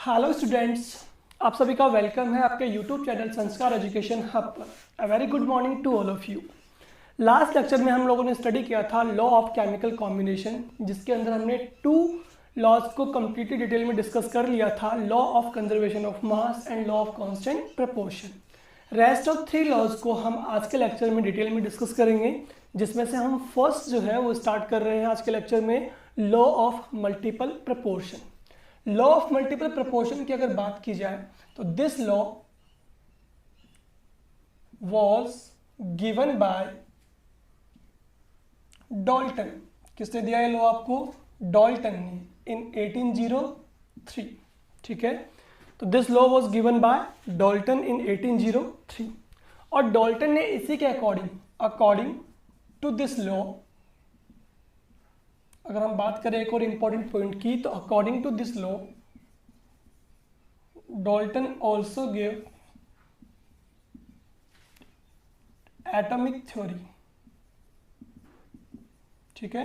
Hello students, आप सभी का वेलकम है आपके YouTube channel Sanskar education hub पर। A very good morning to all of you. Last lecture में हम लोगों ने स्टडी किया था लॉ ऑफ केमिकल कॉम्बिनेशन, जिसके अंदर हमने 2 लॉज को कम्प्लीटली डिटेल में डिस्कस कर लिया था, law of conservation of mass and law of constant proportion. Rest of 3 laws को हम आज के लेक्चर में डिटेल में डिस्कस करेंगे, जिसमें से हम फर्स्ट जो है वो स्टार्ट कर रहे हैं आज के लेक्चर में law of multiple proportion. Law of multiple proportion की अगर बात की जाए तो this law was given by Dalton. किसने दिया है लॉ आपको? डॉल्टन ने इन 1803। ठीक है, तो this law was given by Dalton in 1803 और डॉल्टन ने इसी के अकॉर्डिंग टू दिस लॉ, अगर हम बात करें एक और इंपॉर्टेंट पॉइंट की, तो according to this law Dalton also give atomic theory. ठीक है,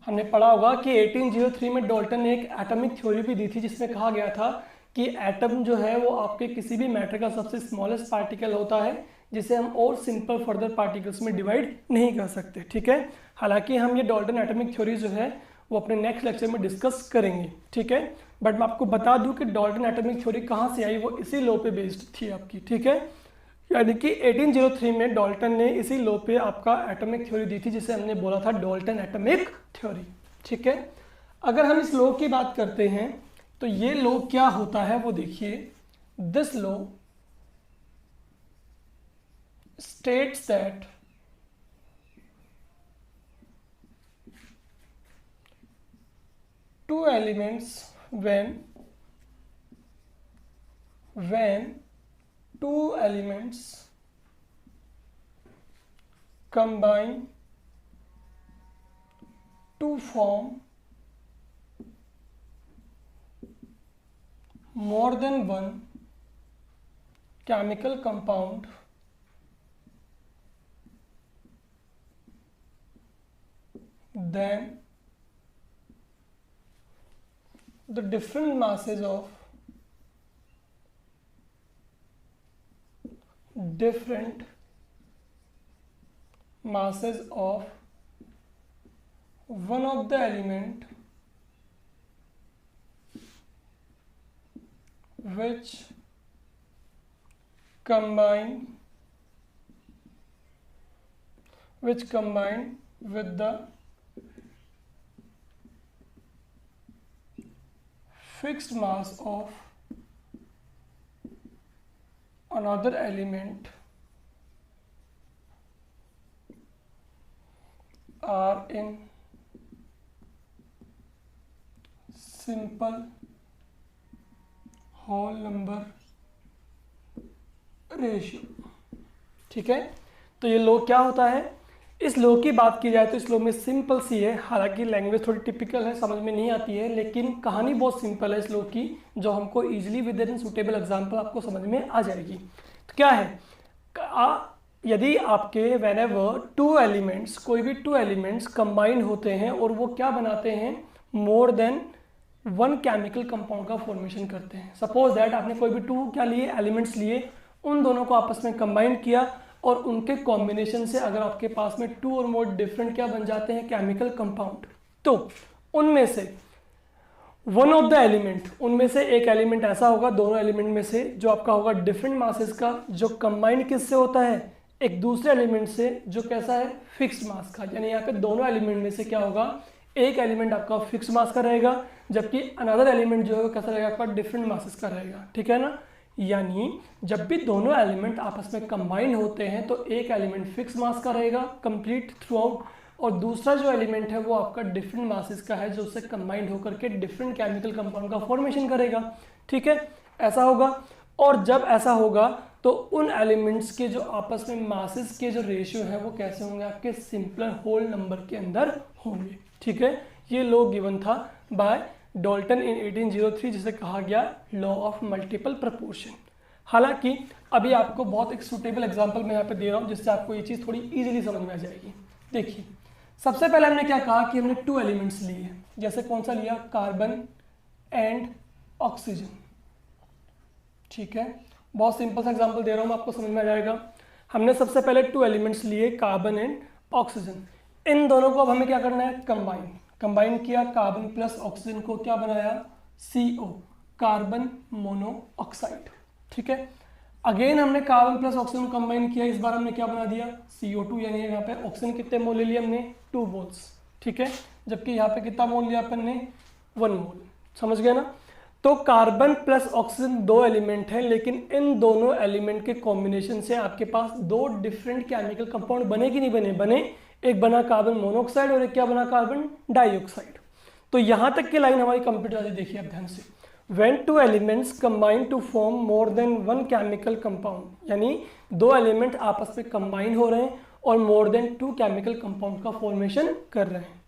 हमने पढ़ा होगा कि 1803 में डॉल्टन ने एक एटॉमिक थ्योरी भी दी थी, जिसमें कहा गया था कि एटम जो है वो आपके किसी भी मैटर का सबसे स्मॉलेस्ट पार्टिकल होता है, जिसे हम और सिंपल फर्दर पार्टिकल्स में डिवाइड नहीं कर सकते। ठीक है, हालांकि हम ये डॉल्टन एटॉमिक थ्योरी जो है वो अपने नेक्स्ट लेक्चर में डिस्कस करेंगे। ठीक है, बट मैं आपको बता दूं कि डॉल्टन एटॉमिक थ्योरी कहाँ से आई, वो इसी लॉ पे बेस्ड थी आपकी। ठीक है, यानी कि 1803 में डॉल्टन ने इसी लॉ पे आपका एटॉमिक थ्योरी दी थी, जिसे हमने बोला था डॉल्टन एटॉमिक थ्योरी। ठीक है, अगर हम इस लॉ की बात करते हैं तो ये लॉ क्या होता है वो देखिए। This law states that two elements when two elements combine to form more than one chemical compound, then the different masses of one of the element which combine with the fixed mass of another element are in simple whole number ratio। ठीक है, तो ये law क्या होता है? इस law की बात की जाए तो इस लॉ में सिंपल सी है, हालांकि लैंग्वेज थोड़ी टिपिकल है, समझ में नहीं आती है, लेकिन कहानी बहुत सिंपल है इस लॉ की, जो हमको easily with in suitable example आपको समझ में आ जाएगी। तो क्या है, यदि आपके व्हेनेवर कोई भी टू एलिमेंट्स कंबाइन होते हैं और वो क्या बनाते हैं, more than one chemical compound का फॉर्मेशन करते हैं। सपोज दैट आपने कोई भी एलिमेंट्स लिए, उन दोनों को आपस में कंबाइन किया और उनके कॉम्बिनेशन से अगर आपके पास में 2 और मोर डिफरेंट क्या बन जाते हैं, केमिकल कंपाउंड, तो उनमें से वन ऑफ द एलिमेंट, उनमें से एक एलिमेंट ऐसा होगा, दोनों एलिमेंट में से, जो आपका होगा डिफरेंट मासेस का, जो कंबाइंड किससे होता है, एक दूसरे एलिमेंट से, जो कैसा है, फिक्स्ड मास का। यानी यहाँ पे दोनों एलिमेंट में से क्या होगा, एक एलिमेंट आपका फिक्स्ड मास का रहेगा, जबकि अनदर एलिमेंट जो है वो कैसा रहेगा, आपका डिफरेंट मासेस का रहेगा। ठीक है ना, यानी जब भी दोनों एलिमेंट आपस में कंबाइन होते हैं तो एक एलिमेंट फिक्स मास का रहेगा कंप्लीट थ्रू आउट, और दूसरा जो एलिमेंट है वो आपका डिफरेंट मासेस का है, जो उससे कंबाइंड होकर के डिफरेंट केमिकल कंपाउंड का फॉर्मेशन करेगा। ठीक है, ऐसा होगा। और जब ऐसा होगा तो उन एलिमेंट्स के जो आपस में मासेस के जो रेशियो है वो कैसे होंगे, आपके सिंपलर होल नंबर के अंदर होंगे। ठीक है, ये लॉ गिवन था बाय डॉल्टन इन 1803, जिसे कहा गया लॉ ऑफ मल्टीपल प्रपोर्शन। हालांकि अभी आपको बहुत एक सुटेबल एग्जांपल मैं यहाँ पे दे रहा हूँ, जिससे आपको ये चीज़ थोड़ी इजीली समझ में आ जाएगी। देखिए, सबसे पहले हमने क्या कहा कि हमने 2 एलिमेंट्स लिए, जैसे कौन सा लिया, कार्बन एंड ऑक्सीजन। ठीक है, बहुत सिंपल सा एग्जांपल दे रहा हूँ मैं, आपको समझ में आ जाएगा। हमने सबसे पहले 2 एलिमेंट्स लिए, कार्बन एंड ऑक्सीजन। इन दोनों को अब हमें क्या करना है, कंबाइन किया। कार्बन प्लस ऑक्सीजन को क्या बनाया, CO, कार्बन मोनोऑक्साइड। ठीक है, अगेन हमने कार्बन प्लस ऑक्सीजन कंबाइन किया, इस बार हमने क्या बना दिया, CO2, यानी यहाँ पे ऑक्सीजन कितने मोल ले लिया हमने, 2 मोल्स। ठीक है, जबकि यहाँ पे कितना मोल लिया अपन ने, 1 मोल। समझ गए ना। तो कार्बन प्लस ऑक्सीजन 2 एलिमेंट है, लेकिन इन दोनों एलिमेंट के कॉम्बिनेशन से आपके पास 2 डिफरेंट केमिकल कंपाउंड बने कि नहीं बने, बने। एक बना कार्बन मोनोऑक्साइड और एक क्या बना, कार्बन डाइऑक्साइड। तो यहां तक की लाइन हमारी कंप्लीट हो जाती है। देखिए अब ध्यान से, when 2 elements combine to form more than 1 chemical compound, यानी 2 एलिमेंट आपस में कंबाइन हो रहे हैं और मोर देन 2 केमिकल कंपाउंड का फॉर्मेशन कर रहे हैं,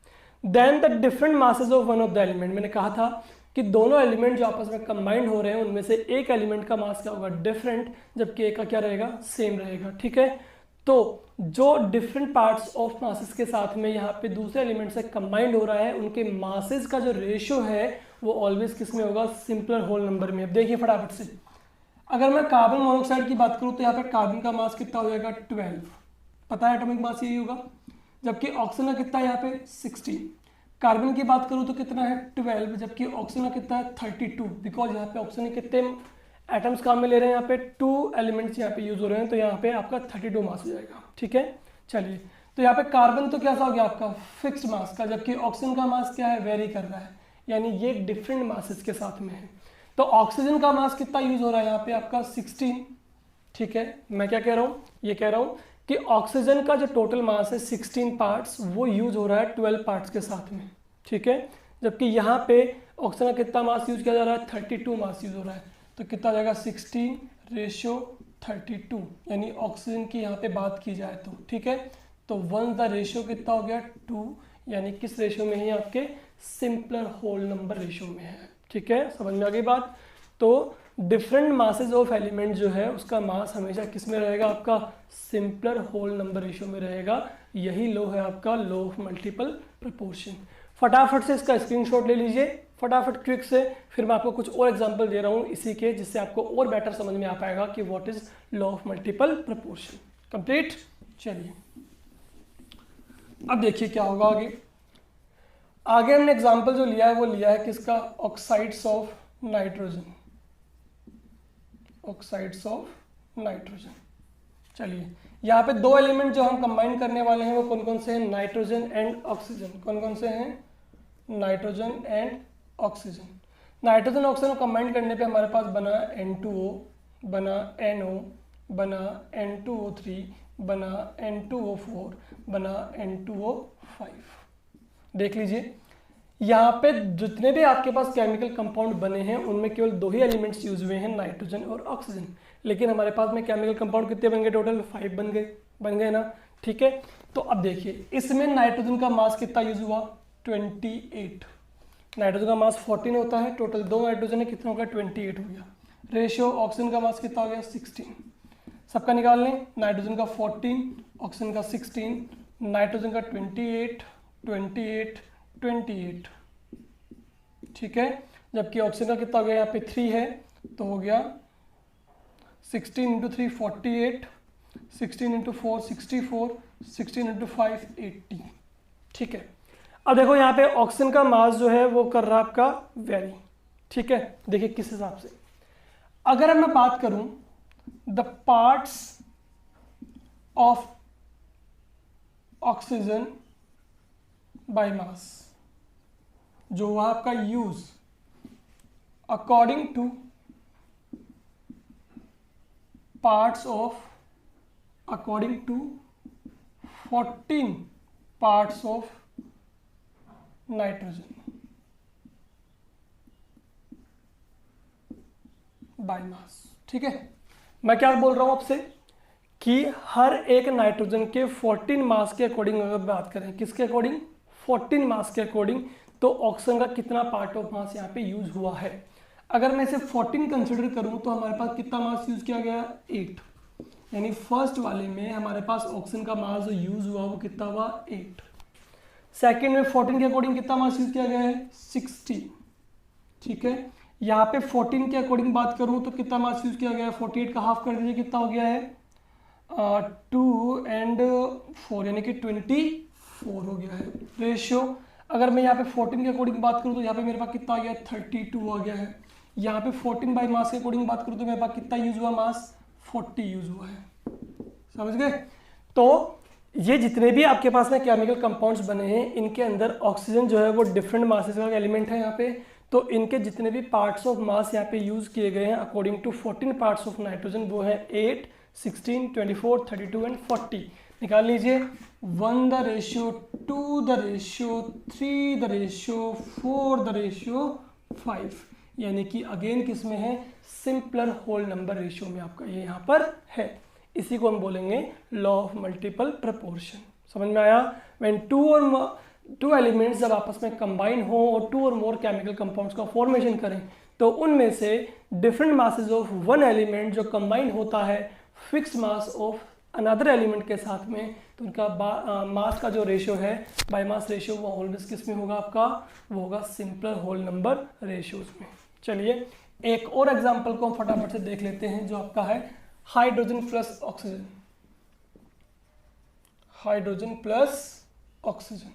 then the different masses of one of the element. मैंने कहा था कि दोनों एलिमेंट जो आपस में कंबाइंड हो रहे हैं उनमें से एक एलिमेंट का मास क्या होगा, डिफरेंट, जबकि एक का क्या रहेगा, सेम रहेगा। ठीक है, तो जो डिफरेंट पार्ट्स ऑफ मासेस के साथ में यहाँ पे दूसरे एलिमेंट से कंबाइंड हो रहा है, उनके मासेस का जो रेशियो है वो ऑलवेज किस में होगा, सिंपलर होल नंबर में। अब देखिए फटाफट से, अगर मैं कार्बन मोनोऑक्साइड की बात करूँ तो यहाँ पे कार्बन का मास कितना हो जाएगा, 12, पता है एटॉमिक मास यही होगा। जबकि ऑक्सीजन का कितना है यहाँ पे, 16। कार्बन की बात करूँ तो कितना है, 12, जबकि ऑक्सीजन का कितना है, 32, बिकॉज यहाँ पे ऑक्सीजन के कितने एटम्स काम में ले रहे हैं, यहाँ पे 2 एलिमेंट्स यहाँ पे यूज हो रहे हैं, तो यहाँ पे आपका 32 मास हो जाएगा। ठीक है, चलिए, तो यहाँ पे कार्बन तो कैसा हो गया आपका, फिक्स्ड मास का, जबकि ऑक्सीजन का मास क्या है, वेरी कर रहा है, यानी ये डिफरेंट मासेस के साथ में है। तो ऑक्सीजन का मास कितना यूज हो रहा है यहाँ पे आपका, 16। ठीक है, मैं क्या कह रहा हूँ, ये कह रहा हूँ कि ऑक्सीजन का जो टोटल मास है 16 पार्ट्स, वो यूज हो रहा है 12 पार्ट्स के साथ में। ठीक है, जबकि यहाँ पे ऑक्सीजन का कितना मास यूज किया जा रहा है, 32 मास यूज हो रहा है। तो कितना हो जाएगा, 16:32, यानी ऑक्सीजन की यहाँ पे बात की जाए तो। ठीक है, तो 1 द रेशियो कितना हो गया, 2, यानी किस रेशियो में है, आपके सिंपलर होल नंबर रेशियो में है। ठीक है, समझ में आ गई बात। तो डिफरेंट मासेस ऑफ एलिमेंट जो है उसका मास हमेशा किस में रहेगा, आपका सिंपलर होल नंबर रेशियो में रहेगा। यही लो है आपका लॉ ऑफ मल्टीपल प्रोपोर्शन। फटाफट से इसका स्क्रीनशॉट ले लीजिए, फटाफट क्विक से, फिर मैं आपको कुछ और एग्जांपल दे रहा हूँ इसी के, जिससे आपको और बेटर समझ में आ पाएगा कि what is law of multiple proportion. Complete. चलिए अब देखिए क्या होगा आगे। आगे हमने एग्जांपल जो लिया है वो लिया है किसका, oxides of nitrogen, oxides of nitrogen. चलिए, यहाँ पे 2 एलिमेंट जो हम कंबाइन करने वाले हैं वो कौन कौन से हैं, नाइट्रोजन एंड ऑक्सीजन। कौन कौन से हैं, nitrogen and oxygen. Nitrogen oxygen combine करने पे हमारे पास बना N2O, बना NO, बना N2O3, बना N2O4, बना N2O5। देख लीजिए, यहाँ पे जितने भी आपके पास केमिकल कंपाउंड बने हैं उनमें केवल 2 ही एलिमेंट्स यूज हुए हैं, नाइट्रोजन और ऑक्सीजन। लेकिन हमारे पास में केमिकल कंपाउंड कितने बन गए, टोटल 5 बन गए ना। ठीक है, तो अब देखिए इसमें नाइट्रोजन का मास कितना यूज हुआ, 28। नाइट्रोजन का मास 14 होता है, टोटल 2 नाइट्रोजन है, कितना होगा, 28 हो गया। रेशियो ऑक्सीजन का मास कितना हो गया, 16। सबका निकाल लें, नाइट्रोजन का 14, ऑक्सीजन का 16, नाइट्रोजन का 28, 28, 28। ठीक है, जबकि ऑक्सीजन का कितना हो गया, यहाँ पे 3 है, तो हो गया 16 × 3 48, 16 × 4 64, 16 × 5 80। ठीक है, अब देखो यहाँ पे ऑक्सीजन का मास जो है वो कर रहा है आपका वेरी। ठीक है, देखिए किस हिसाब से, अगर मैं बात करूं the parts of oxygen by mass, जो हुआ आपका use according to parts of, according to 14 parts of nitrogen by mass. ठीक है, मैं क्या बोल रहा हूं आपसे कि हर एक नाइट्रोजन के 14 मास के अकॉर्डिंग अगर बात करें, किसके अकॉर्डिंग, 14 मास के अकॉर्डिंग, तो ऑक्सीजन का कितना पार्ट ऑफ मास यहाँ पे यूज हुआ है। अगर मैं इसे 14 कंसिडर करूं तो हमारे पास कितना मास यूज किया गया, 8। यानी फर्स्ट वाले में हमारे पास ऑक्सीजन का मास जो यूज हुआ वो कितना हुआ, 8। सेकेंड में 14 के अकॉर्डिंग कितना मास यूज किया गया है, 60। ठीक है, यहाँ पे 14 के अकॉर्डिंग बात करूँ तो कितना मास यूज़ किया गया है, 48 का हाफ कर दीजिए, कितना हो गया है 2 एंड 4 यानी कि 24 हो गया है रेशियो। अगर मैं यहाँ पे 14 के अकॉर्डिंग बात करूँ तो यहाँ पे मेरे पास कितना आ गया है 32 आ गया है। यहाँ पे 14 बाई मास के अकॉर्डिंग बात करूँ तो मेरे पास कितना यूज़ हुआ मास 40 यूज़ हुआ है। समझ गए। तो ये जितने भी आपके पास में केमिकल कंपाउंड्स बने हैं इनके अंदर ऑक्सीजन जो है वो डिफरेंट मासेस का एलिमेंट है यहाँ पे। तो इनके जितने भी पार्ट्स ऑफ मास यहाँ पे यूज़ किए गए हैं according to 14 parts of nitrogen वो है 8, 16, 24, 32 एंड 40। निकाल लीजिए 1 the ratio 2 the ratio 3 the ratio 4 the ratio 5, यानी कि अगेन किस में है सिंपलर होल नंबर रेशियो में आपका ये यहाँ पर है। इसी को हम बोलेंगे लॉ ऑफ मल्टीपल प्रोपोर्शन। समझ में आया। व्हेन टू एलिमेंट्स जब आपस में कंबाइन हो और 2 और मोर केमिकल कंपाउंड्स का फॉर्मेशन करें तो उनमें से different masses of one element जो कंबाइन होता है fix mass of another element के साथ में, तो उनका मास का जो रेशियो है बाय मास रेशियो वो ऑलवेज किस में होगा आपका, वो होगा सिंपलर होल नंबर रेशियोज में। चलिए एक और एग्जांपल को हम फटाफट से देख लेते हैं जो आपका है hydrogen plus oxygen. Hydrogen plus oxygen,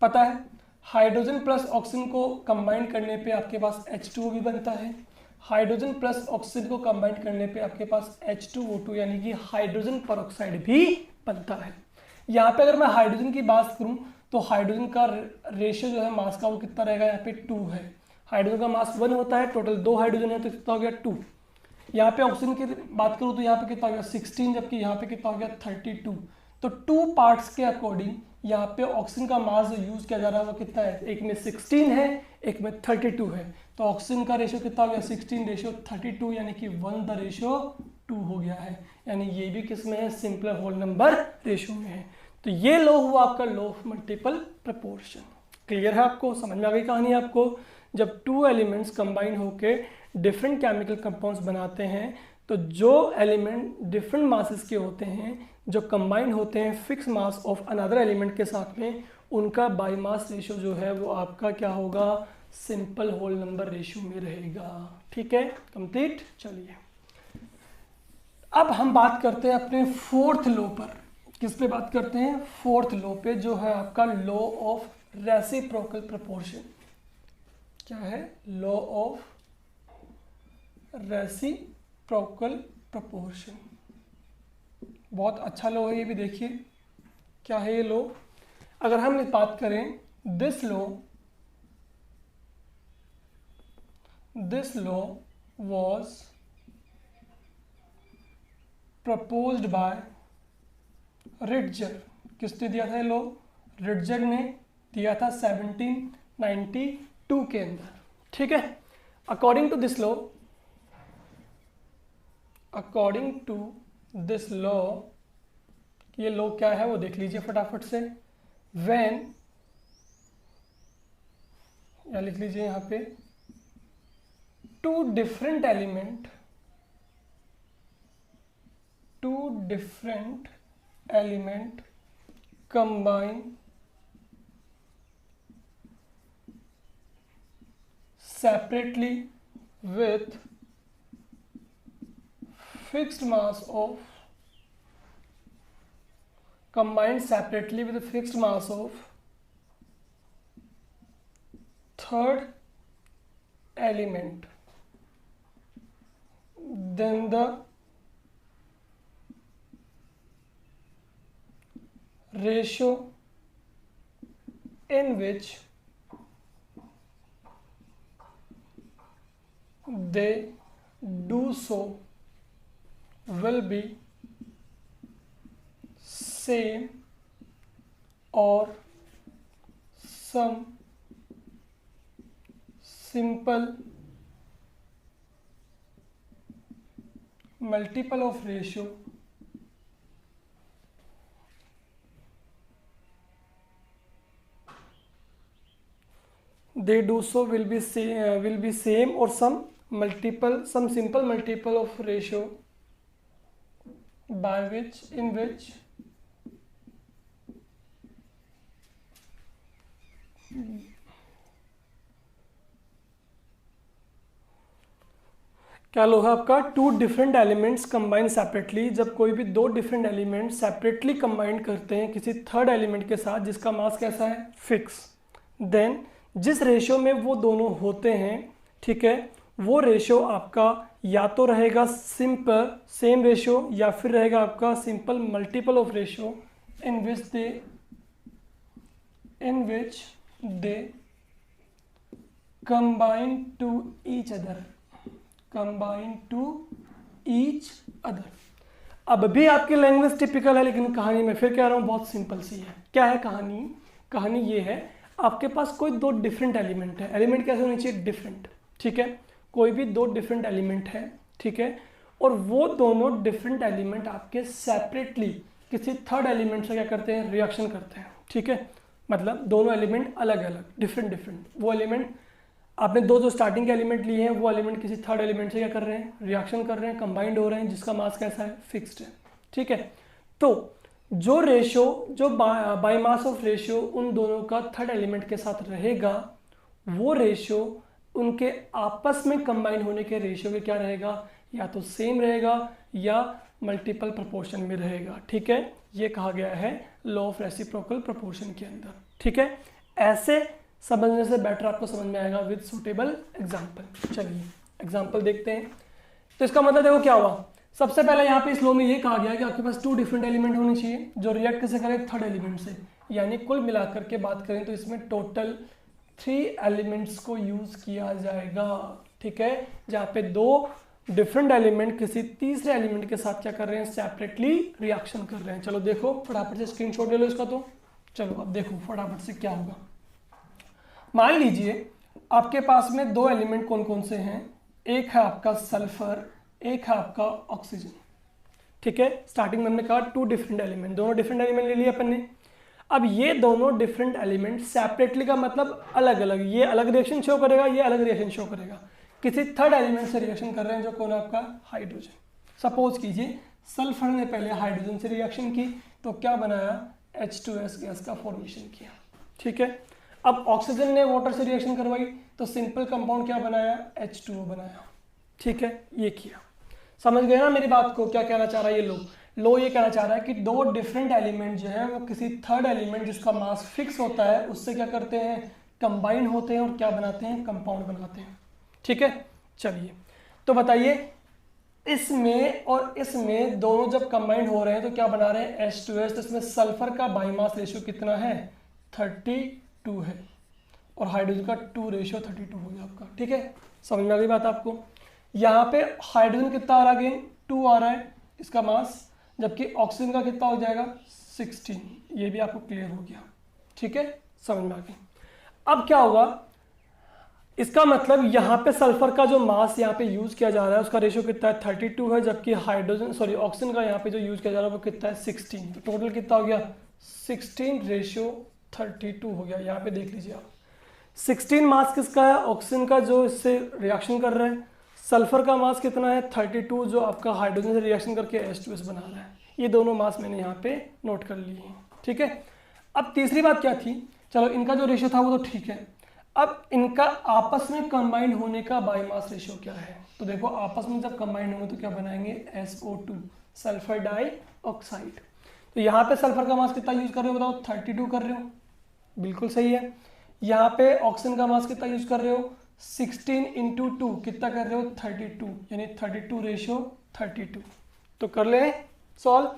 पता है हाइड्रोजन प्लस ऑक्सीजन को कंबाइन करने पे आपके पास H2O भी बनता है। हाइड्रोजन प्लस ऑक्सीजन को कंबाइन करने पे आपके पास H2O2 यानी कि हाइड्रोजन परऑक्साइड भी बनता है। यहाँ पे अगर मैं हाइड्रोजन की बात करूँ तो हाइड्रोजन का रेशियो जो है मास का वो कितना रहेगा, यहाँ पे 2 है। हाइड्रोजन का मास 1 होता है, टोटल 2 हाइड्रोजन है तो कितना हो गया 2। यहाँ पे ऑक्सीजन की बात करूँ तो यहाँ पे कितना हो गया 16, जबकि यहाँ पे कितना हो गया 32। तो 2 पार्ट्स के अकॉर्डिंग यहाँ पे ऑक्सीजन का मास जो यूज किया जा रहा है वो कितना है, एक में 16 है एक में 32 है। तो ऑक्सीजन का रेशियो कितना हो गया 16 रेशियो 32 यानी कि 1 द रेशियो 2 हो गया है। यानी ये भी किस में है, सिंपलर होल नंबर रेशियो में है। तो ये लॉ हुआ आपका law of multiple proportion. Clear है आपको, समझ में आ गई कहानी आपको। जब 2 एलिमेंट्स कंबाइन होके डिफरेंट केमिकल कंपाउंड्स बनाते हैं तो जो एलिमेंट डिफरेंट मासेस के होते हैं जो कंबाइन होते हैं fix mass of another element के साथ में, उनका बाय मास रेशियो जो है वो आपका क्या होगा, सिंपल होल नंबर रेशियो में रहेगा। ठीक है, कंप्लीट। चलिए अब हम बात करते हैं अपने फोर्थ लॉ पर। किस पे बात करते हैं, फोर्थ लॉ पे, जो है आपका लॉ ऑफ रेसिप्रोकल प्रोपोर्शन। क्या है, लॉ ऑफ रेसिप्रोकल प्रोपोर्शन। बहुत अच्छा लॉ है ये भी, देखिए क्या है ये लॉ। अगर हम बात करें this law was proposed by रिट्जर। किसने दिया था ये लॉ, रिट्जर ने दिया था 1792 के अंदर। ठीक है, अकॉर्डिंग टू दिस लॉ, ये लॉ क्या है वो देख लीजिए फटाफट से। व्हेन, या लिख लीजिए यहाँ पे, two different element combine separately with fixed mass of third element, then the ratio in which they do so will be same or some simple multiple of ratio they do so will be same or some simple multiple of ratio by which in which क्या law है आपका, two different elements combine separately, जब कोई भी दो different element separately combine करते हैं किसी थर्ड एलिमेंट के साथ जिसका मास कैसा है, फिक्स, देन जिस रेशियो में वो दोनों होते हैं, ठीक है, वो रेशियो आपका या तो रहेगा सिंपल सेम रेशियो या फिर रहेगा आपका simple multiple of ratio in which they combine to each other, combine to each other. अब भी आपकी लैंग्वेज टिपिकल है, लेकिन कहानी में फिर कह रहा हूँ बहुत सिंपल सी है। क्या है कहानी? कहानी ये है, आपके पास कोई दो डिफरेंट एलिमेंट है, एलिमेंट कैसे होने चाहिए, डिफरेंट, ठीक है, कोई भी दो डिफरेंट एलिमेंट है, ठीक है, और वो दोनों डिफरेंट एलिमेंट आपके सेपरेटली किसी थर्ड एलिमेंट से क्या करते हैं, रिएक्शन करते हैं, ठीक है, मतलब दोनों एलिमेंट अलग अलग डिफरेंट डिफरेंट, वो एलिमेंट आपने दो जो स्टार्टिंग के एलिमेंट लिए हैं वो एलिमेंट किसी थर्ड एलिमेंट से क्या कर रहे हैं, रिएक्शन कर रहे हैं, कंबाइंड हो रहे हैं, जिसका मास कैसा है, फिक्स्ड है, ठीक है। तो जो रेशियो, जो बाय मास ऑफ रेशियो उन दोनों का थर्ड एलिमेंट के साथ रहेगा, वो रेशियो उनके आपस में कंबाइन होने के रेशियो के क्या रहेगा, या तो सेम रहेगा या मल्टीपल प्रोपोर्शन में रहेगा, ठीक है। ये कहा गया है लॉ ऑफ रेसिप्रोकल प्रोपोर्शन के अंदर, ठीक है। ऐसे समझने से बेटर आपको समझ में आएगा विद सुटेबल एग्जाम्पल। चलिए एग्जाम्पल देखते हैं। तो इसका मतलब देखो क्या हुआ, सबसे पहले यहाँ पे इस लॉ में ये कहा गया कि आपके पास टू डिफरेंट एलिमेंट होने चाहिए जो रिएक्ट कैसे करें, थर्ड एलिमेंट से, यानी कुल मिलाकर के बात करें तो इसमें टोटल 3 एलिमेंट्स को यूज किया जाएगा, ठीक है, जहाँ पे दो डिफरेंट एलिमेंट किसी तीसरे एलिमेंट के साथ क्या कर रहे हैं, सेपरेटली रिएक्शन कर रहे हैं। चलो देखो फटाफट से स्क्रीनशॉट ले लो इसका। तो चलो अब देखो फटाफट से क्या होगा। मान लीजिए आपके पास में दो एलिमेंट कौन कौन से हैं, एक है आपका सल्फर, एक है आपका ऑक्सीजन, ठीक है। स्टार्टिंग में हमने कहा टू डिफरेंट एलिमेंट, दोनों डिफरेंट एलिमेंट ले लिए अपन ने। अब ये दोनों डिफरेंट एलिमेंट सेपरेटली का मतलब अलग अलग, ये अलग रिएक्शन शो करेगा, ये अलग रिएक्शन शो करेगा, किसी थर्ड एलिमेंट से रिएक्शन कर रहे हैं जो कौन है आपका, हाइड्रोजन। सपोज कीजिए सल्फर ने पहले हाइड्रोजन से रिएक्शन की तो क्या बनाया, H2S गैस का फॉर्मेशन किया, ठीक है। अब ऑक्सीजन ने वाटर से रिएक्शन करवाई तो सिंपल कंपाउंड क्या बनाया, H2O बनाया, ठीक है। ये किया, समझ गए ना मेरी बात को, क्या कहना चाह रहा है ये लो ये कहना चाह रहा है कि दो डिफरेंट एलिमेंट जो है वो किसी थर्ड एलिमेंट जिसका मास फिक्स होता है उससे क्या करते हैं, कंबाइन होते हैं और क्या बनाते हैं, कंपाउंड बनाते हैं, ठीक है। चलिए तो बताइए इसमें और इसमें दोनों जब कंबाइन हो रहे हैं तो क्या बना रहे हैं, H2S। तो इसमें सल्फर का बाईमास रेशियो कितना है, 32 है, और हाइड्रोजन का 2 रेशियो 32 हो गया आपका, ठीक है। समझ में आ गई बात आपको। यहाँ पे हाइड्रोजन कितना आ रहा है, 2 आ रहा है इसका मास, जबकि ऑक्सीजन का कितना हो जाएगा, 16। ये भी आपको क्लियर हो गया, ठीक है, समझ में आ गई। अब क्या होगा, इसका मतलब यहाँ पे सल्फर का जो मास यहाँ पे यूज किया जा रहा है उसका रेशियो कितना है, 32 है, जबकि ऑक्सीजन का यहाँ पे जो यूज किया जा रहा है वो कितना है, 16। तो टोटल कितना हो गया, 16 रेशियो 32 हो गया। यहाँ पे देख लीजिए आप, 16 मास किसका है, ऑक्सीजन का जो इससे रिएक्शन कर रहा है, सल्फर का मास कितना है, 32 जो आपका हाइड्रोजन से रिएक्शन करके H2S बना रहा है। ये दोनों मास मैंने यहाँ पे नोट कर लिए हैं, ठीक है। अब तीसरी बात क्या थी, चलो इनका जो रेशियो था वो तो ठीक है, अब इनका आपस में कंबाइन होने का बाईमास रेशियो क्या है। तो देखो आपस में जब कंबाइन होंगे तो क्या बनाएंगे, SO2 सल्फर डाइऑक्साइड। तो यहाँ पे सल्फर का मास कितना यूज कर रहे हो बताओ, 32 कर रहे हो, बिल्कुल सही है। यहाँ पे ऑक्सीजन का मास कितना यूज कर रहे हो, 16 इंटू 2 कितना कर रहे हो, 32, यानी 32 रेशियो 32। तो कर ले सॉल्व,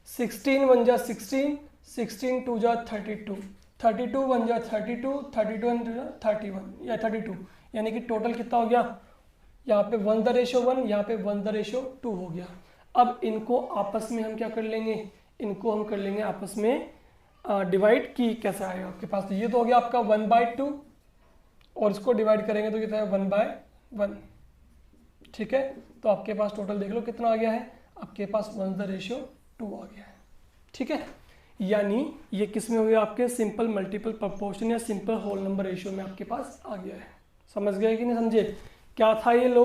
16 1 जा 16, 16 2 जा 32, 32 1 जा 32, 32 1 जा 31 या 32, यानी कि टोटल कितना हो गया, यहाँ पे 1 द रेशियो 1, यहाँ पे 1 द रेशियो 2 हो गया। अब इनको आपस में हम क्या कर लेंगे, इनको हम कर लेंगे आपस में डिवाइड की, कैसे आएगा आपके पास, तो ये तो हो गया आपका 1/2 और इसको डिवाइड करेंगे तो कितना है, 1/1, ठीक है। तो आपके पास टोटल देख लो कितना आ गया है, आपके पास 1 द रेशियो 2 आ गया है, ठीक है। यानी ये किस में हो गया, आपके सिंपल मल्टीपल प्रोपोर्शन या सिंपल होल नंबर रेशियो में आपके पास आ गया है। समझ गए कि नहीं समझे, क्या था ये लो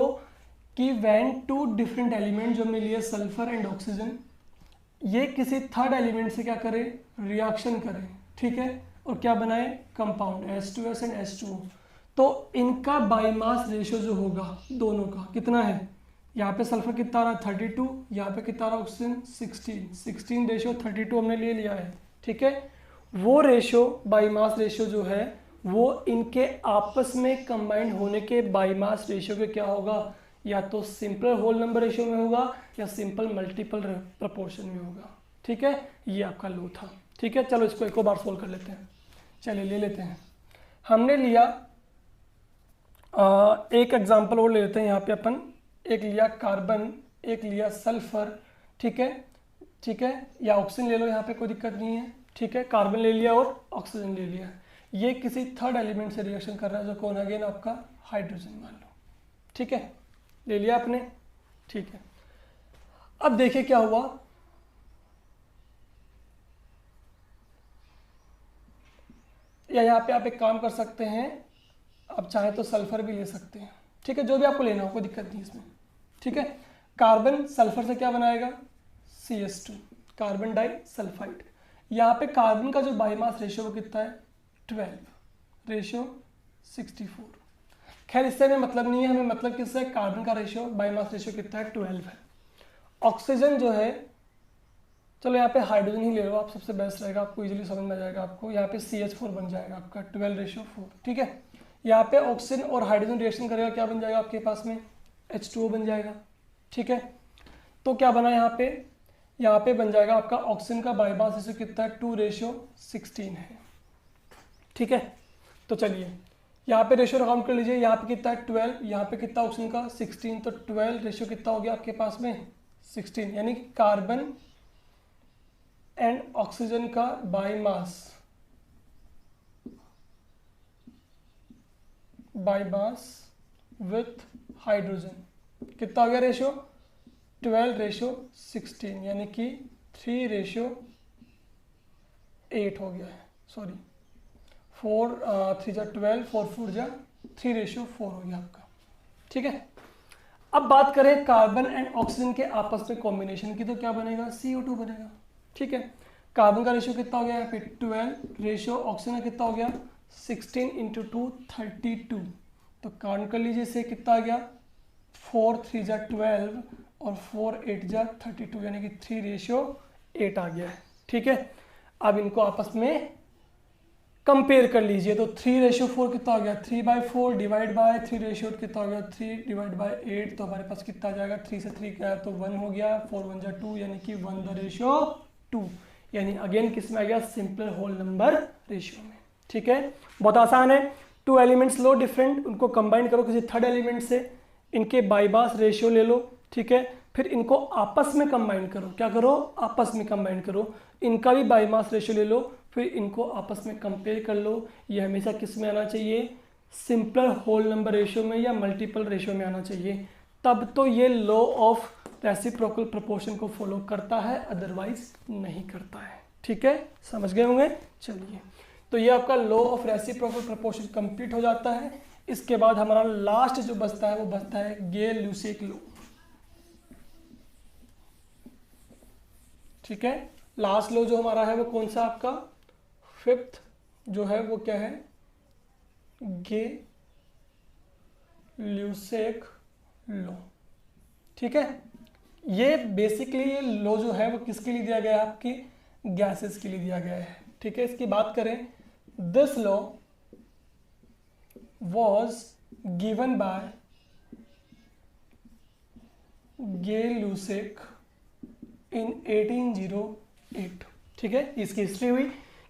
कि व्हेन टू डिफरेंट एलिमेंट जो हमने लिए सल्फर एंड ऑक्सीजन, ये किसी थर्ड एलिमेंट से क्या करें, रिएक्शन करें, ठीक है, और क्या बनाए, कंपाउंड H2S एंड H2O। तो इनका बाईमास रेशियो जो होगा दोनों का कितना है, यहाँ पे सल्फर कितना आ रहा है 32, यहाँ पे कितना आ रहा है ऑक्सीजन 16 रेशियो 32 हमने ले लिया है, ठीक है। वो रेशियो बाई मास रेशियो जो है वो इनके आपस में कंबाइंड होने के बाई मास रेशियो के क्या होगा, या तो सिंपल होल नंबर रेशियो में होगा या सिंपल मल्टीपल प्रपोर्शन में होगा, ठीक है। ये आपका लो था, ठीक है। चलो इसको एक और बार सोल्व कर लेते हैं। चलिए ले लेते हैं, हमने लिया एक एग्जांपल और ले लेते हैं। यहाँ पे अपन एक लिया कार्बन, एक लिया सल्फर, ठीक है, ठीक है, या ऑक्सीजन ले लो, यहाँ पे कोई दिक्कत नहीं है, ठीक है। कार्बन ले लिया और ऑक्सीजन ले लिया, ये किसी थर्ड एलिमेंट से रिएक्शन कर रहा है जो कौन है अगेन आपका हाइड्रोजन मान लो, ठीक है, ले लिया आपने, ठीक है। अब देखिए क्या हुआ, या यहाँ पे आप एक काम कर सकते हैं, आप चाहे तो सल्फर भी ले सकते हैं, ठीक है, जो भी आपको लेना हो कोई दिक्कत नहीं इसमें, ठीक है। कार्बन सल्फर से क्या बनाएगा CS2, कार्बन डाई सल्फाइड। यहाँ पे कार्बन का जो बायोमास रेशियो वो कितना है 12 रेशियो 64। खैर इससे हमें मतलब नहीं है, हमें मतलब किससे, कार्बन का रेशियो बायोमास रेशियो कितना है 12 है। ऑक्सीजन जो है, चलो यहाँ पे हाइड्रोजन ही ले लो आप, सबसे बेस्ट रहेगा, आपको इजीली समझ में आ जाएगा। आपको यहाँ पे CH4 बन जाएगा आपका 12 रेशियो 4, ठीक है। यहाँ पे ऑक्सीजन और हाइड्रोजन रिएक्शन करेगा, क्या बन जाएगा आपके पास में H2O बन जाएगा, ठीक है। तो क्या बना यहाँ पे बन जाएगा आपका ऑक्सीजन का बायोमास रेशियो कितना है 2 रेशियो 16 है, ठीक है। तो चलिए यहाँ पे रेशियो काउंट कर लीजिए, यहाँ पे कितना है 12, यहाँ पे कितना ऑक्सीजन का 16, तो 12 रेशियो कितना हो गया आपके पास में 16, यानी कि कार्बन एंड ऑक्सीजन का बायोमास विथ हाइड्रोजन कितना हो गया रेशियो 12 रेशियो 16, यानी कि 3 रेशियो 8 हो गया है, सॉरी 4 3 जा 12, 4 4 जा 3 रेशियो 4 हो गया आपका, ठीक है। अब बात करें कार्बन एंड ऑक्सीजन के आपस में कॉम्बिनेशन की, तो क्या बनेगा CO2 बनेगा, ठीक है। कार्बन का रेशियो कितना हो गया यहाँ पे 12 रेशियो, ऑक्सीजन का कितना हो गया 16 इंटू 2 32, तो काउंट कर लीजिए इसे कितना आ गया 4 3 जा 12 और 4 8 जा 32, यानी कि 3 रेशियो 8 आ गया है, ठीक है। अब इनको आपस में कंपेयर कर लीजिए, तो 3 रेशियो 4 कितना हो गया 3/4 डिवाइड बाय 3 रेशियो कितना हो गया 3 डिवाइड बाय 8, तो हमारे पास कितना आ जाएगा 3 से 3 गया तो 1 हो गया, 4 1 जा 2, यानी कि 1/2, यानी अगेन किस में आ गया सिंपल होल नंबर रेशियो में, ठीक है। बहुत आसान है, 2 एलिमेंट्स लो डिफरेंट, उनको कंबाइन करो किसी थर्ड एलिमेंट से, इनके बाईमास रेशियो ले लो, ठीक है, फिर इनको आपस में कंबाइन करो, क्या करो आपस में कंबाइन करो, इनका भी बाईमास रेशियो ले लो, फिर इनको आपस में कंपेयर कर लो। ये हमेशा किस में आना चाहिए, सिंपल होल नंबर रेशियो में या मल्टीपल रेशियो में आना चाहिए, तब तो ये लॉ ऑफ रेसिप्रोकल प्रोपोर्शन को फॉलो करता है, अदरवाइज नहीं करता है, ठीक है, समझ गए होंगे। चलिए, तो ये आपका law of reciprocal proportion complete हो जाता है। इसके बाद हमारा लास्ट जो बचता है वो बचता है गे-लुसेक लॉ, ठीक है। लास्ट लॉ जो हमारा है वो कौन सा आपका 5th जो है वो क्या है, गे-लुसेक लॉ, ठीक है। ये बेसिकली ये लॉ जो है वो किसके लिए दिया गया है, आपकी गैसेस के लिए दिया गया है, ठीक है। इसकी बात करें, this law was given by गे-लुसेक in 1808, ठीक है। इसकी हिस्ट्री हुई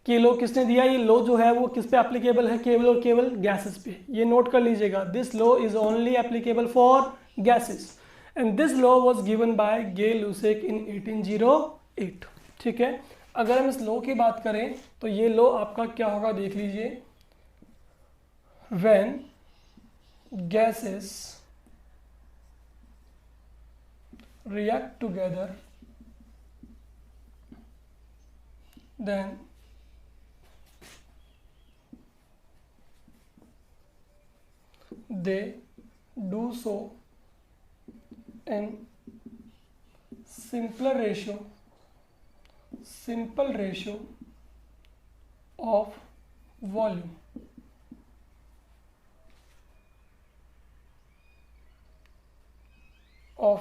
कि ये लॉ किसने दिया, ये लॉ जो है वो किस पे एप्लीकेबल है, केवल और केवल गैसेस पे, ये नोट कर लीजिएगा, this law is only applicable for gases and this law was given by Gay Lussac in 1808, ठीक है। अगर हम इस लॉ की बात करें तो ये लॉ आपका क्या होगा देख लीजिए, when gases react together then they do so in simple ratio of volume, of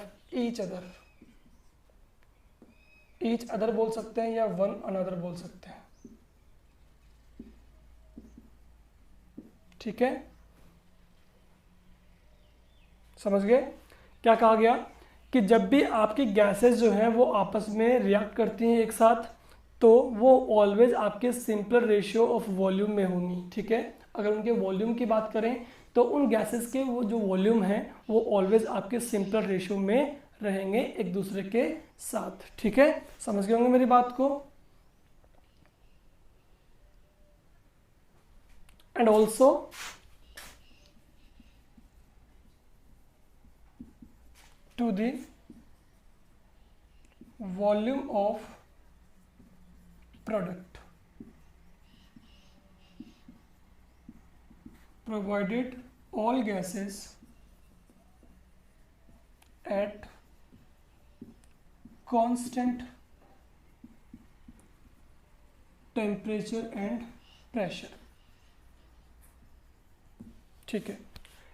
each other बोल सकते हैं या वन अनदर बोल सकते हैं। ठीक है, समझ गए क्या कहा गया कि जब भी आपकी गैसेस जो हैं वो आपस में रिएक्ट करती हैं एक साथ, तो वो ऑलवेज आपके सिंपलर रेशियो ऑफ वॉल्यूम में होंगी। ठीक है, अगर उनके वॉल्यूम की बात करें तो उन गैसेस के वो जो वॉल्यूम है वो ऑलवेज आपके सिंपलर रेशियो में रहेंगे एक दूसरे के साथ। ठीक है, समझ गए होंगे मेरी बात को। And also to the volume of product provided all gases at constant temperature and pressure। ठीक है,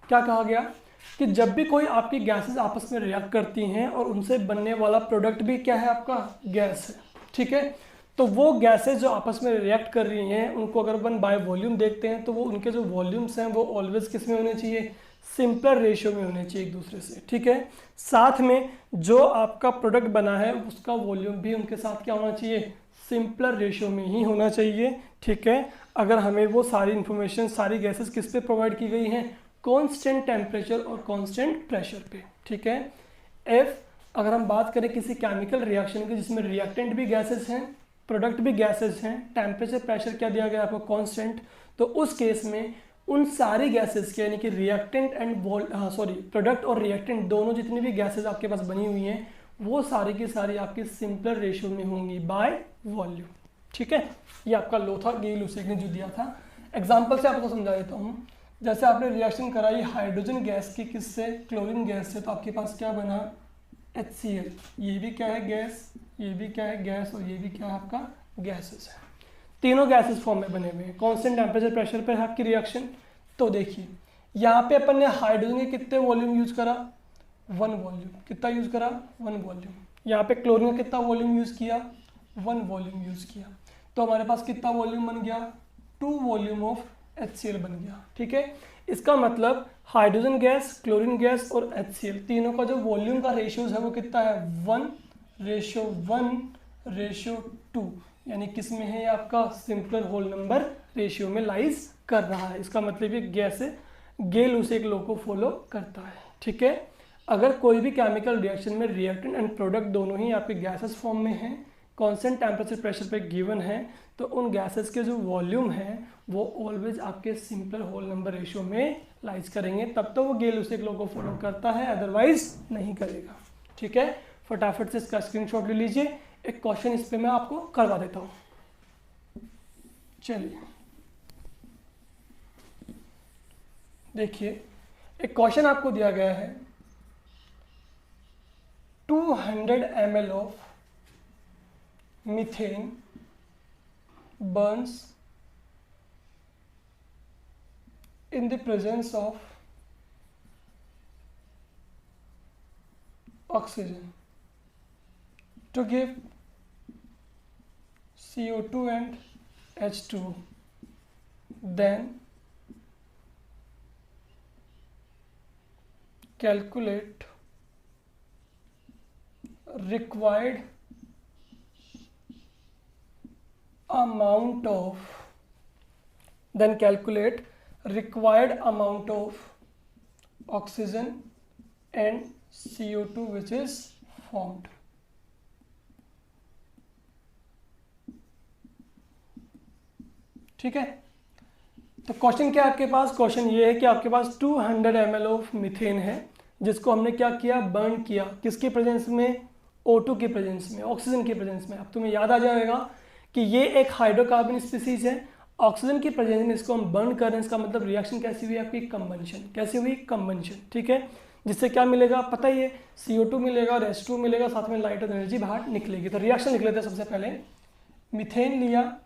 क्या कहा गया कि जब भी कोई आपकी गैसेस आपस में रिएक्ट करती हैं और उनसे बनने वाला प्रोडक्ट भी क्या है, आपका गैस है। ठीक है, तो वो गैसेस जो आपस में रिएक्ट कर रही हैं उनको अगर अपन बाय वॉल्यूम देखते हैं तो वो उनके जो वॉल्यूम्स हैं वो ऑलवेज किस में होने चाहिए, सिंपलर रेशियो में होने चाहिए एक दूसरे से। ठीक है, साथ में जो आपका प्रोडक्ट बना है उसका वॉल्यूम भी उनके साथ क्या होना चाहिए, सिंपलर रेशियो में ही होना चाहिए। ठीक है, अगर हमें वो सारी इंफॉर्मेशन सारी गैसेस किस पे प्रोवाइड की गई हैं, कांस्टेंट टेम्परेचर और कांस्टेंट प्रेशर पे। ठीक है, एफ अगर हम बात करें किसी केमिकल रिएक्शन की जिसमें रिएक्टेंट भी गैसेस हैं, प्रोडक्ट भी गैसेस हैं, टेम्परेचर प्रेशर क्या दिया गया आपको, कांस्टेंट, तो उस केस में उन सारी गैसेस के यानी कि रिएक्टेंट एंड प्रोडक्ट और रिएक्टेंट दोनों जितनी भी गैसेस आपके पास बनी हुई हैं वो सारी की सारी आपकी सिंपलर रेशियो में होंगी बाय वॉल्यूम। ठीक है, ये आपका लो था, गे लुसेक ने जो दिया था। एग्जाम्पल से आपको समझा देता हूँ। जैसे आपने रिएक्शन कराई हाइड्रोजन गैस की किससे, क्लोरीन गैस से, तो आपके पास क्या बना, HCl। ये भी क्या है, गैस, ये भी क्या है, गैस, और ये भी क्या है, आपका गैसेस है। तीनों गैसेस फॉर्म में बने हुए हैं, कांस्टेंट टेम्परेचर प्रेशर पर है आपकी रिएक्शन। तो देखिए यहाँ पे अपन ने हाइड्रोजन के कितने वॉल्यूम यूज करा, 1 वॉल्यूम। कितना यूज करा, 1 वॉल्यूम। यहाँ पे क्लोरीन का कितना वॉल्यूम यूज किया, 1 वॉल्यूम यूज किया। तो हमारे पास कितना वॉल्यूम बन गया, 2 वॉल्यूम ऑफ HCl बन गया। ठीक है, इसका मतलब हाइड्रोजन गैस, क्लोरीन गैस और HCl तीनों का जो वॉल्यूम का रेशियोज है वो कितना है, 1:1:2, यानी किस में है, आपका सिंपलर होल नंबर रेशियो में लाइज कर रहा है। इसका मतलब ये गैस गे लुसेक लॉ को फॉलो करता है। ठीक है, अगर कोई भी केमिकल रिएक्शन में रिएक्टेंट एंड प्रोडक्ट दोनों ही आपके गैसेस फॉर्म में हैं, कांस्टेंट टेम्परेचर प्रेशर पे गिवन है, तो उन गैसेस के जो वॉल्यूम है वो ऑलवेज आपके सिंपलर होल नंबर रेशियो में लाइज करेंगे, तब तो वो गे लुसेक लॉ को फॉलो करता है, अदरवाइज नहीं करेगा। ठीक है, फटाफट से इसका स्क्रीनशॉट ले लीजिए। एक क्वेश्चन इस पे मैं आपको करवा देता हूँ। चलिए देखिए, एक क्वेश्चन आपको दिया गया है, 200 ml of methane burns in the presence of oxygen to give CO2 and H2O. Then calculate required amount of oxygen and CO2 which is formed. ठीक है, तो क्वेश्चन क्या है आपके पास, क्वेश्चन ये है कि आपके पास 200 ml ऑफ मीथेन है जिसको हमने क्या किया, बर्न किया, किसके प्रेजेंस में, O2 के प्रेजेंस में, ऑक्सीजन के प्रेजेंस में। अब तुम्हें याद आ जाएगा कि ये एक हाइड्रोकार्बन स्पीसीज है, ऑक्सीजन की प्रेजेंस में इसको हम बर्न कर रहे हैं, इसका मतलब रिएक्शन कैसी हुई, आपकी कंबंशन। कैसी हुई, कंबंशन। ठीक है, जिससे क्या मिलेगा पता ही है, CO2 मिलेगा और H2 मिलेगा, साथ में लाइट एनर्जी बाहर निकलेगी। तो रिएक्शन लिख लेते हैं। सबसे पहले मीथेन लिया,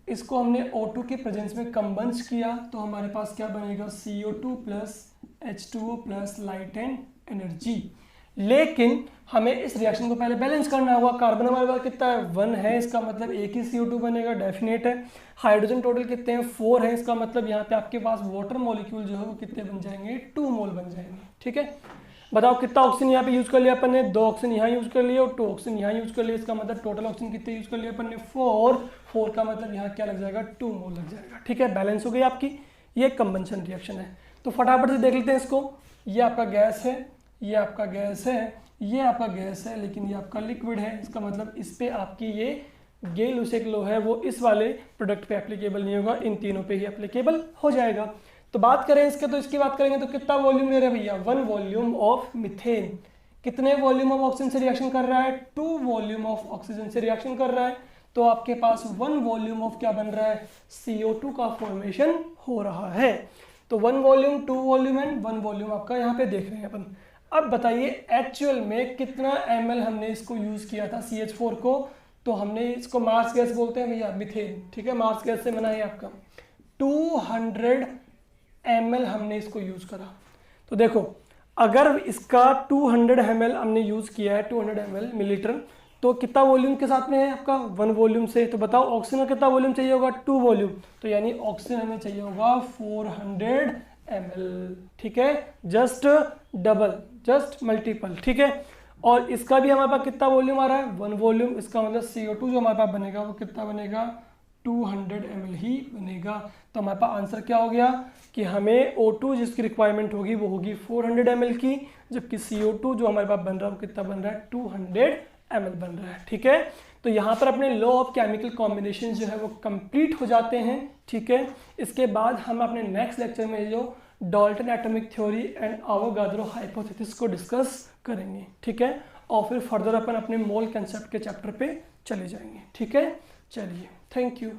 इसको हमने O2 के प्रेजेंस में कंबंस किया, तो हमारे पास क्या बनेगा, CO2 plus H2O plus light and energy. लेकिन हमें इस रिएक्शन को पहले बैलेंस करना होगा। कार्बन हमारे पास कितना है 1 है, इसका मतलब एक ही CO2 बनेगा, डेफिनेट है। हाइड्रोजन टोटल कितने हैं 4 है, इसका मतलब यहाँ पे आपके पास वाटर मॉलिक्यूल जो है वो कितने बन जाएंगे 2 मोल बन जाएंगे। ठीक है, बताओ कितना ऑक्सीजन यहाँ पे यूज कर लिया अपन ने, 2 ऑक्सीजन यहाँ यूज कर लिए और 2 ऑक्सीजन यहाँ यूज कर लिए, इसका मतलब टोटल ऑक्सीजन कितने यूज कर लिए अपन ने 4 का मतलब यहाँ क्या लग जाएगा 2 मोल लग जाएगा। ठीक है, बैलेंस हो गई आपकी, ये कंबंशन रिएक्शन है। तो फटाफट से देख लेते हैं इसको। ये आपका गैस है, ये आपका गैस है, ये आपका गैस है, लेकिन ये आपका लिक्विड है, इसका मतलब इस पे आपकी ये गेल-लुसेक लॉ है वो इस वाले प्रोडक्ट पे एप्लीकेबल नहीं होगा, इन तीनों पे ही एप्लीकेबल हो जाएगा। तो बात करें इसके, तो इसकी बात करेंगे तो कितना वॉल्यूम ले रहे हैं भैया 1 वॉल्यूम ऑफ मीथेन। कितने वॉल्यूम ऑफ ऑक्सीजन से रिएक्शन कर रहा है 2 वॉल्यूम ऑफ ऑक्सीजन से रिएक्शन कर रहा है। तो आपके पास 1 वॉल्यूम ऑफ क्या बन रहा है CO2 का फॉर्मेशन हो रहा है। तो 1 वॉल्यूम 2 वॉल्यूम एंड 1 वॉल्यूम आपका यहाँ पे देख रहे हैं अपन। अब बताइए एक्चुअल में कितना ml हमने इसको यूज किया था CH4 को। तो हमने इसको मार्स गैस बोलते हैं भैया मीथेन। ठीक है, मार्स गैस से बना है आपका 200 ml हमने इसको यूज करा। तो देखो अगर इसका 200 ml हमने यूज किया है 200 ml मिलीलीटर, तो कितना वॉल्यूम के साथ में है आपका 1 वॉल्यूम से। तो बताओ ऑक्सीजन का कितना वॉल्यूम चाहिए होगा 2 वॉल्यूम, तो यानी ऑक्सीजन हमें चाहिए होगा 400 ml। ठीक है, जस्ट डबल, जस्ट मल्टीपल। ठीक है, और इसका भी हमारे पास कितना वॉल्यूम आ रहा है 1 वॉल्यूम, इसका मतलब CO2 जो हमारे पास बनेगा वो कितना बनेगा 200 ml ही बनेगा। तो हमारे पास आंसर क्या हो गया कि हमें O2 जिसकी रिक्वायरमेंट होगी वो होगी 400 ml की, जबकि CO2 जो हमारे पास बन रहा है वो कितना बन रहा है 200 ml बन रहा है। ठीक है, तो यहाँ पर अपने लॉ ऑफ केमिकल कॉम्बिनेशन जो है वो कंप्लीट हो जाते हैं। ठीक है, इसके बाद हम अपने नेक्स्ट लेक्चर में जो Dalton atomic theory and Avogadro hypothesis को डिस्कस करेंगे। ठीक है, और फिर फर्दर अपन अपने मोल कंसेप्ट के चैप्टर पे चले जाएंगे। ठीक है, चलिए, थैंक यू।